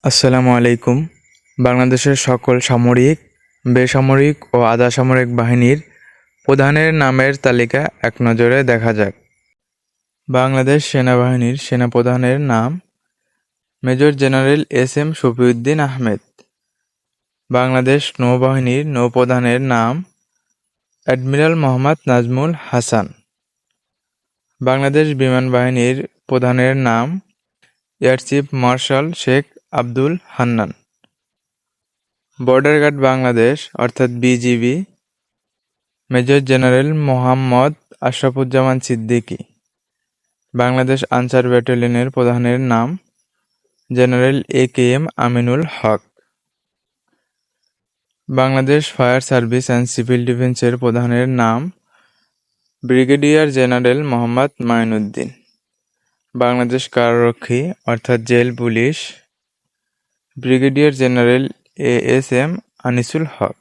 আসসালামু আলাইকুম। বাংলাদেশের সকল সামরিক, বেসামরিক ও আধা সামরিক বাহিনীর প্রধানের নামের তালিকা একনজরে দেখা যাক। বাংলাদেশ সেনাবাহিনীর সেনাপ্রধানের নাম major general SM. Shafiuddin Ahmed. Bangladesh নৌবাহিনীর নৌপ্রধানের নাম অ্যাডমিরাল মোহাম্মদ নাজমুল হাসান। বাংলাদেশ বিমান বাহিনীর প্রধানের নাম air chief marshal Sheikh Abdul Hannan. Border guard Bangladesh অর্থাৎ BGB major general Mohammad Ashrafuzzaman Siddiqui. Bangladesh Ansar ব্যাটালিয়নের প্রধানের নাম general AKM. Aminul Haque. Bangladesh fire service and civil ডিফেন্সের প্রধানের নাম ব্রিগেডিয়ার জেনারেল মোহাম্মদ মাইনউদ্দিন। বাংলাদেশ কারারক্ষী অর্থাৎ jail police brigadier general ASM. Anisul হক।